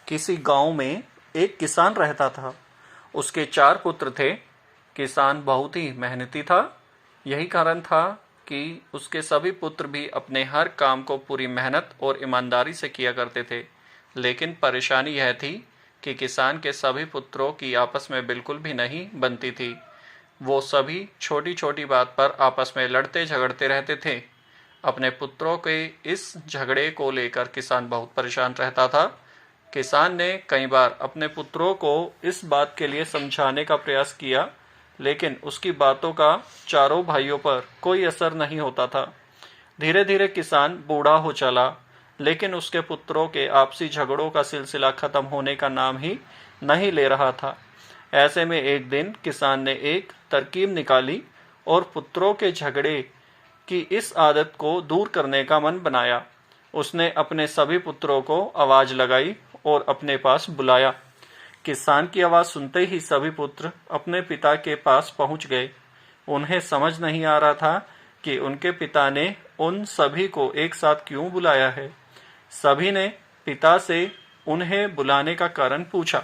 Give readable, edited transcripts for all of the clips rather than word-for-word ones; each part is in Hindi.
किसी गांव में एक किसान रहता था। उसके 4 पुत्र थे। किसान बहुत ही मेहनती था। यही कारण था कि उसके सभी पुत्र भी अपने हर काम को पूरी मेहनत और ईमानदारी से किया करते थे। लेकिन परेशानी यह थी कि किसान के सभी पुत्रों की आपस में बिल्कुल भी नहीं बनती थी। वो सभी छोटी छोटी बात पर आपस में लड़ते झगड़ते रहते थे। अपने पुत्रों के इस झगड़े को लेकर किसान बहुत परेशान रहता था। किसान ने कई बार अपने पुत्रों को इस बात के लिए समझाने का प्रयास किया, लेकिन उसकी बातों का चारों भाइयों पर कोई असर नहीं होता था। धीरे धीरे किसान बूढ़ा हो चला, लेकिन उसके पुत्रों के आपसी झगड़ों का सिलसिला खत्म होने का नाम ही नहीं ले रहा था। ऐसे में एक दिन किसान ने एक तरकीब निकाली और पुत्रों के झगड़े की इस आदत को दूर करने का मन बनाया। उसने अपने सभी पुत्रों को आवाज लगाई और अपने पास बुलाया। किसान की आवाज सुनते ही सभी पुत्र अपने पिता के पास पहुंच गए। उन्हें समझ नहीं आ रहा था कि उनके पिता ने उन सभी को एक साथ क्यों बुलाया है। सभी ने पिता से उन्हें बुलाने का कारण पूछा।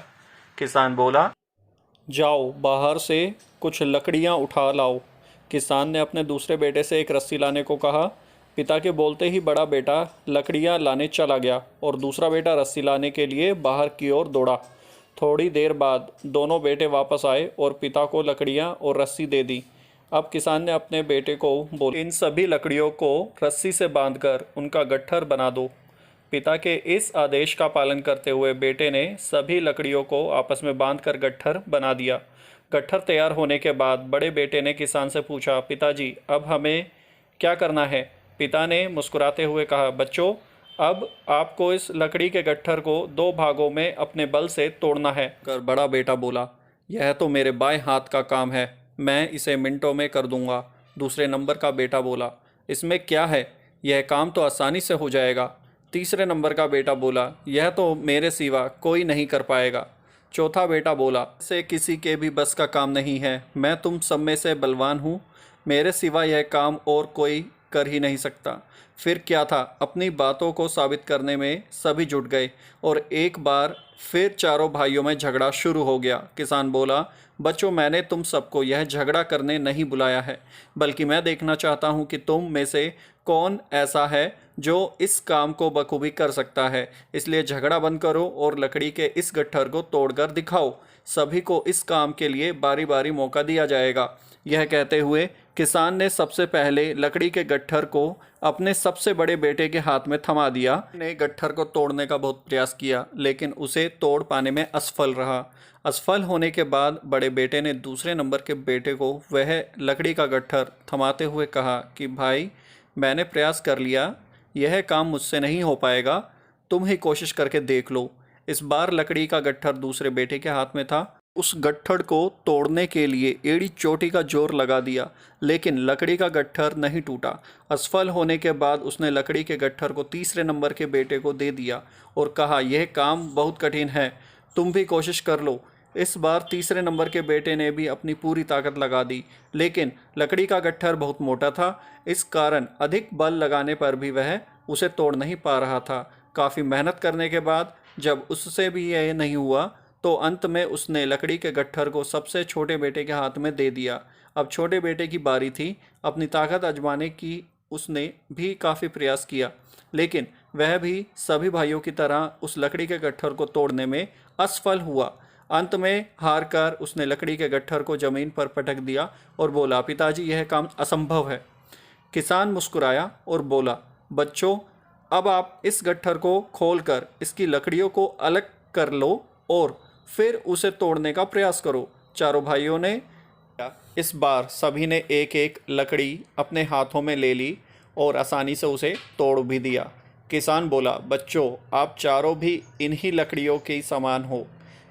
किसान बोला, जाओ बाहर से कुछ लकड़ियां उठा लाओ। किसान ने अपने दूसरे बेटे से एक रस्सी लाने को कहा। पिता के बोलते ही बड़ा बेटा लकड़ियां लाने चला गया और दूसरा बेटा रस्सी लाने के लिए बाहर की ओर दौड़ा। थोड़ी देर बाद दोनों बेटे वापस आए और पिता को लकड़ियां और रस्सी दे दी। अब किसान ने अपने बेटे को बोला, इन सभी लकड़ियों को रस्सी से बांधकर उनका गट्ठर बना दो। पिता के इस आदेश का पालन करते हुए बेटे ने सभी लकड़ियों को आपस में बांधकर गट्ठर बना दिया। गट्ठर तैयार होने के बाद बड़े बेटे ने किसान से पूछा, पिताजी अब हमें क्या करना है? पिता ने मुस्कुराते हुए कहा, बच्चों अब आपको इस लकड़ी के गट्ठर को 2 भागों में अपने बल से तोड़ना है। कर बड़ा बेटा बोला, यह तो मेरे बाएं हाथ का काम है, मैं इसे मिनटों में कर दूंगा। दूसरे नंबर का बेटा बोला, इसमें क्या है, यह काम तो आसानी से हो जाएगा। तीसरे नंबर का बेटा बोला, यह तो मेरे सिवा कोई नहीं कर पाएगा। चौथा बेटा बोला, से किसी के भी बस का काम नहीं है, मैं तुम सब में से बलवान हूँ, मेरे सिवा यह काम और कोई कर ही नहीं सकता। फिर क्या था, अपनी बातों को साबित करने में सभी जुट गए और एक बार फिर चारों भाइयों में झगड़ा शुरू हो गया। किसान बोला, बच्चों मैंने तुम सबको यह झगड़ा करने नहीं बुलाया है, बल्कि मैं देखना चाहता हूँ कि तुम में से कौन ऐसा है जो इस काम को बखूबी कर सकता है। इसलिए झगड़ा बंद करो और लकड़ी के इस गट्ठर को तोड़कर दिखाओ। सभी को इस काम के लिए बारी बारी मौका दिया जाएगा। यह कहते हुए किसान ने सबसे पहले लकड़ी के गट्ठर को अपने सबसे बड़े बेटे के हाथ में थमा दिया। ने गट्ठर को तोड़ने का बहुत प्रयास किया, लेकिन उसे तोड़ पाने में असफल रहा। असफल होने के बाद बड़े बेटे ने दूसरे नंबर के बेटे को वह लकड़ी का गट्ठर थमाते हुए कहा कि भाई मैंने प्रयास कर लिया, यह काम मुझसे नहीं हो पाएगा, तुम ही कोशिश करके देख लो। इस बार लकड़ी का गट्ठर दूसरे बेटे के हाथ में था। उस गट्ठर को तोड़ने के लिए एड़ी चोटी का जोर लगा दिया, लेकिन लकड़ी का गट्ठर नहीं टूटा। असफल होने के बाद उसने लकड़ी के गट्ठर को तीसरे नंबर के बेटे को दे दिया और कहा, यह काम बहुत कठिन है, तुम भी कोशिश कर लो। इस बार तीसरे नंबर के बेटे ने भी अपनी पूरी ताकत लगा दी, लेकिन लकड़ी का गट्ठर बहुत मोटा था। इस कारण अधिक बल लगाने पर भी वह उसे तोड़ नहीं पा रहा था। काफ़ी मेहनत करने के बाद जब उससे भी यह नहीं हुआ, तो अंत में उसने लकड़ी के गट्ठर को सबसे छोटे बेटे के हाथ में दे दिया। अब छोटे बेटे की बारी थी। अपनी ताकत आजमाने की उसने भी काफ़ी प्रयास किया, लेकिन वह भी सभी भाइयों की तरह उस लकड़ी के गट्ठर को तोड़ने में असफल हुआ। अंत में हार कर उसने लकड़ी के गट्ठर को जमीन पर पटक दिया और बोला, पिताजी यह काम असंभव है। किसान मुस्कुराया और बोला, बच्चों अब आप इस गट्ठर को खोलकर इसकी लकड़ियों को अलग कर लो और फिर उसे तोड़ने का प्रयास करो। चारों भाइयों ने इस बार सभी ने एक एक लकड़ी अपने हाथों में ले ली और आसानी से उसे तोड़ भी दिया। किसान बोला, बच्चों आप चारों भी इन्हीं लकड़ियों के समान हो,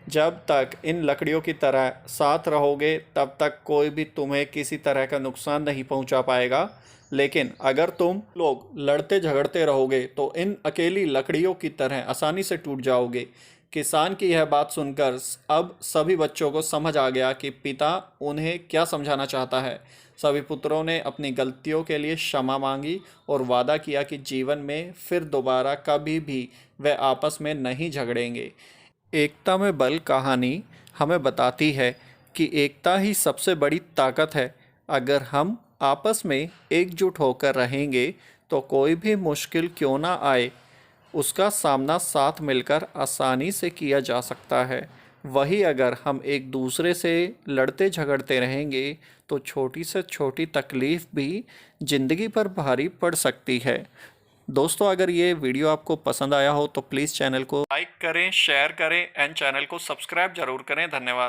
जब तक इन लकड़ियों की तरह साथ रहोगे तब तक कोई भी तुम्हें किसी तरह का नुकसान नहीं पहुंचा पाएगा, लेकिन अगर तुम लोग लड़ते झगड़ते रहोगे तो इन अकेली लकड़ियों की तरह आसानी से टूट जाओगे। किसान की यह बात सुनकर अब सभी बच्चों को समझ आ गया कि पिता उन्हें क्या समझाना चाहता है। सभी पुत्रों ने अपनी गलतियों के लिए क्षमा मांगी और वादा किया कि जीवन में फिर दोबारा कभी भी वे आपस में नहीं झगड़ेंगे। एकता में बल कहानी हमें बताती है कि एकता ही सबसे बड़ी ताकत है। अगर हम आपस में एकजुट होकर रहेंगे तो कोई भी मुश्किल क्यों ना आए, उसका सामना साथ मिलकर आसानी से किया जा सकता है। वहीं अगर हम एक दूसरे से लड़ते झगड़ते रहेंगे तो छोटी से छोटी तकलीफ़ भी ज़िंदगी पर भारी पड़ सकती है। दोस्तों, अगर ये वीडियो आपको पसंद आया हो तो प्लीज़ चैनल को लाइक करें, शेयर करें एंड चैनल को सब्सक्राइब ज़रूर करें। धन्यवाद।